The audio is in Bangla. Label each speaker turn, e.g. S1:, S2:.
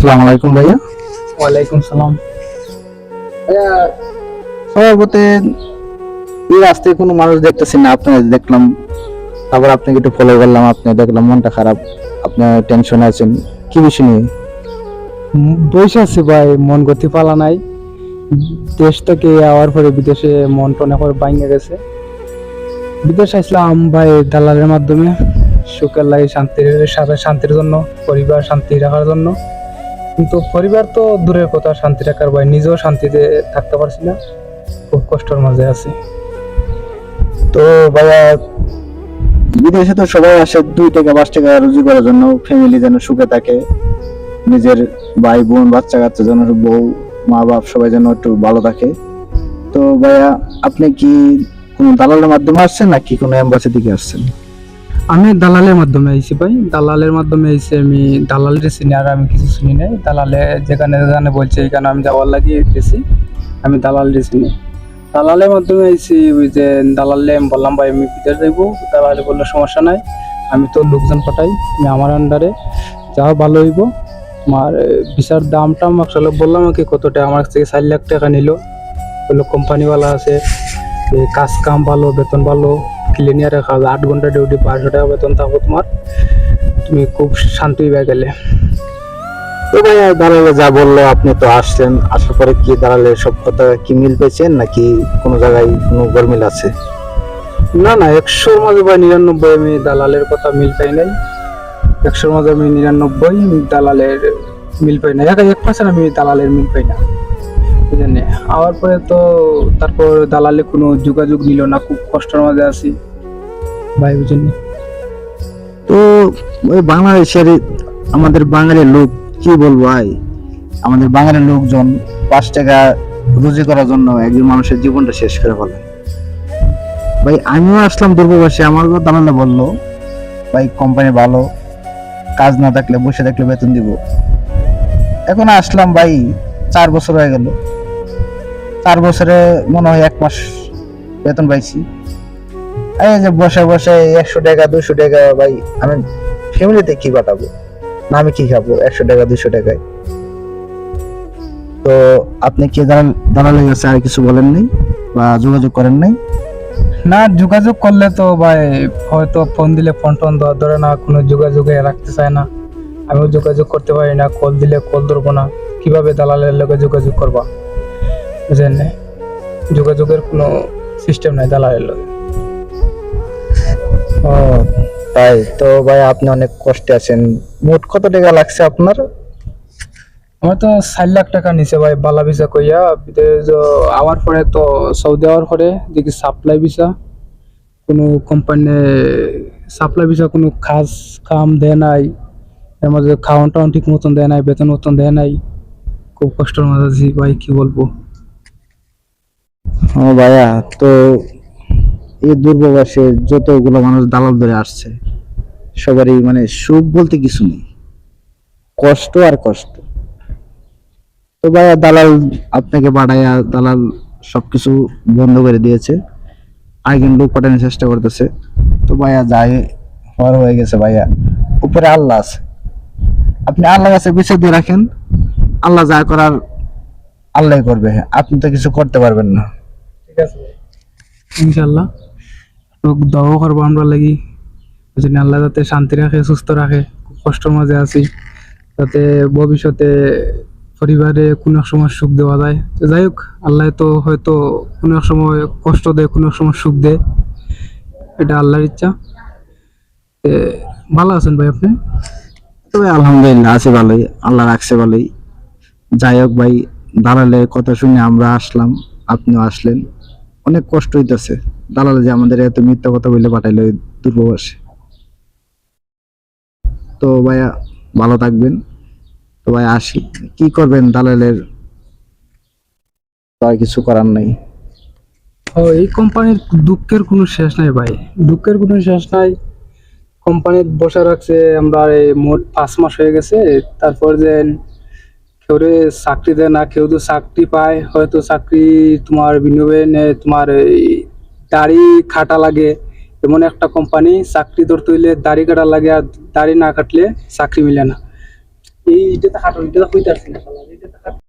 S1: আসসালামু আলাইকুম ভাইয়া।
S2: ওয়ালাইকুম সালাম।
S1: ভাইয়া, সবার বলতে এই রাস্তায় কোনো মানুষ দেখতেছি না, আপনাকে দেখলাম, তারপর আপনাকে একটু ফলো করলাম, আপনি দেখলাম মনটা খারাপ, আপনি টেনশনে আছেন, কি বিষয় নিয়ে?
S2: বসে আছি ভাই, মন গতি পালা নাই। দেশ থেকে আওয়ার পরে বিদেশে মন টনে করে বাইঙে গেছে। বিদেশ আসলাম ভাই দালালের মাধ্যমে, সুখের লাগে, শান্তির সাথে শান্তির জন্য, পরিবার শান্তি রাখার জন্য। কিন্তু পরিবার তো দূরের কথা, শান্তি রাখার ভাই নিজেও শান্তিতে থাকতে পারছি না, খুব কষ্টের মাঝে আছি।
S1: তো ভাইয়া, বিদেশে তো সবাই আসে 2 টাকা 5 টাকা রুজি করার জন্য, ফ্যামিলি যেন সুখে থাকে, নিজের ভাই বোন বাচ্চা কাচ্চা যেন, বউ মা বাপ সবাই যেন একটু ভালো থাকে। তো ভাইয়া, আপনি কি কোনো দালালের মাধ্যমে আসছেন নাকি কোনো এম্বাসি থেকে আসছেন?
S2: আমি দালালের মাধ্যমে আইছি ভাই, দালালের মাধ্যমে আইছি। আমি দালালের চিনি, আর আমি কিছু চিনি নাই। দালালে যেখানে যেখানে বলছে এখানে আমি যাওয়ার লাগিয়ে গেছি, আমি দালালের চিনি। দালালের মাধ্যমে আইছি। ওই যে দালালে আমি বললাম ভাই আমি বিদেশ যাইবো, দালালে বললো সমস্যা নাই, আমি তো লোকজন পাঠাই, আমি আমার আন্ডারে যাও ভালো হইব। আমার ভিসার দামটা আসলে বললাম আমাকে কতটা, আমার কাছ থেকে 4 লাখ টাকা নিল। বললো কোম্পানিওয়ালা আছে, কাজ কাম ভালো, বেতন ভালো, ক্লিনিয়ারের কাজ, 8 ঘন্টা ডিউটি, 1200 টাকা বেতন থাকবো তোমার, তুমি খুব শান্তি পেয়ে গেলে।
S1: তো ভাইয়া, দালালে যা বললো, আপনি তো আসছেন, আসার পরে কি দালালের সব কথা কি মিল পেয়েছেন নাকি কোনো জায়গায় কোনো গরমিল আছে?
S2: না না, 100-র মাঝে ভাই 99 আমি দালালের কথা মিল পাই নাই। 100-র মাঝে আমি 99 দালালের মিল পাই না, 1% আমি দালালের মিল পাই না, বুঝলেন। আওয়ার পরে তো তারপর দালালে কোনো যোগাযোগ নিল না, খুব কষ্টের মাঝে আছি ভাই, বুঝলেন।
S1: তো ওই বাংলাদেশের আমাদের বাঙালির লোক, কি বলবো ভাই, আমাদের বাঙালির লোকজন 5 টাকা রুজি করার জন্য একজন মানুষের জীবনটা শেষ করে ফেলে। ভাই আমিও আসলাম দূরপ্রবাসী, আমারও দালালে বললো ভাই কোম্পানি ভালো, কাজ না থাকলে বসে থাকলে বেতন দিব। এখন আসলাম ভাই, 4 বছর হয়ে গেল, 4 বছরে মনে হয় 1 মাস বেতন পাইছি। এই যে বসে বসে 100 টাকা 200 টাকা, ভাই আমি ফ্যামিলিতে কি পাঠাবো, না আমি কি খাবো 100 টাকা 200 টাকায়? তো আপনি কি দালালের কাছে আর কিছু বলেন নাই বা যোগাযোগ করেন নাই?
S2: না, যোগাযোগ করলে তো ভাই হয়তো ফোন দিলে ফোন টোন ধরে না, কোনো যোগাযোগে রাখতে চায় না। আমিও যোগাযোগ করতে পারি না, কল দিলে কল ধরবো না, কিভাবে দালালের লোকে যোগাযোগ করবা, বুঝলেন। যোগাযোগের কোনো সিস্টেম নাই দালালের লোকে।
S1: ও তাই তো ভাই, আপনি অনেক কষ্টে আছেন। মোট কত টাকা লাগছে আপনার?
S2: আমার তো 4 লাখ টাকা নিছে ভাই, বালা ভিসা কইয়া বিদেশ আওয়ার পরে, তো সৌদি আওয়ার পরে দেখি সাপ্লাই ভিসা, কোনো কোম্পানি সাপ্লাই ভিসা কোনো কাজ কাম দেয় নাই, এর মধ্যে খাওয়ান টাওয়ান ঠিক মতন দেয় নাই, বেতন মতন দেয় নাই, খুব কষ্টের মাঝে আছি ভাই, কি বলবো।
S1: ও ভাইয়া, তো এই দূরপ্রবাসে যতগুলো মানুষ দালাল ধরে আসছে, সবারই মানে সুখ বলতে কিছু নেই, কষ্ট আর কষ্ট। তো ভাইয়া, দালাল আপনাকে বাড়াইয়া দালাল সবকিছু বন্ধ করে দিয়েছে, আরেকজন লোক পাঠানোর চেষ্টা করতেছে। তো ভাইয়া, যাই হওয়ার হয়ে গেছে ভাইয়া, উপরে আল্লাহ আছে, আপনি আল্লাহ কাছে বিচার দিয়ে রাখেন, আল্লাহ যা করার আল্লাহ করবে, আপনি তো কিছু করতে পারবেন না।
S2: ঠিক আছে ইনশাল্লাহ, লোক দোয়া করবো আমরা লাগি, বুঝলেন, আল্লাহ যাতে শান্তি রাখে, সুস্থ রাখে, খুব কষ্টের মাঝে আছি, যাতে ভবিষ্যতে পরিবারে কোনো এক সময় সুখ দেওয়া যায়। তো যাই হোক, আল্লাহ তো হয়তো কোনো এক সময় কষ্ট দেয়, কোনো এক সময় সুখ দেয়, এটা আল্লাহর ইচ্ছা। তে ভালো আছেন ভাই আপনি?
S1: তবে আলহামদুলিল্লাহ আছি ভালোই, আল্লাহ রাখছে ভালোই। যাই হোক ভাই, দালালের কথা শুনে আমরা আসলাম, আপনিও আসলেন, অনেক কষ্ট হইতেছে। দালাল যে আমাদের এত মিথ্যা কথা বলে পাঠাইলো এই দূরপ্রবাসে। তো ভাইয়া ভালো থাকবেন। তো ভাই আসি, কি করবেন, দালালের তো আর কিছু করার নাই।
S2: ও, এই কোম্পানির দুঃখের কোনো শেষ নাই ভাই, দুঃখের কোনো শেষ নাই। কোম্পানির বসে রাখছে আমরা এই মোট 5 মাস হয়ে গেছে। তারপর যে কেউ চাকরি দেয় না, কেউ তো চাকরি পায়, হয়তো চাকরি তোমার বিনিয়োগে তোমার এই দাড়ি খাটা লাগে, এমন একটা কোম্পানি, চাকরি ধরতে হইলে দাড়ি কাটা লাগে, আর দাড়ি না কাটলে চাকরি মিলে না। এইটা তো খাটো, এটা তো কইতাছি না, এইটা তো খাটো।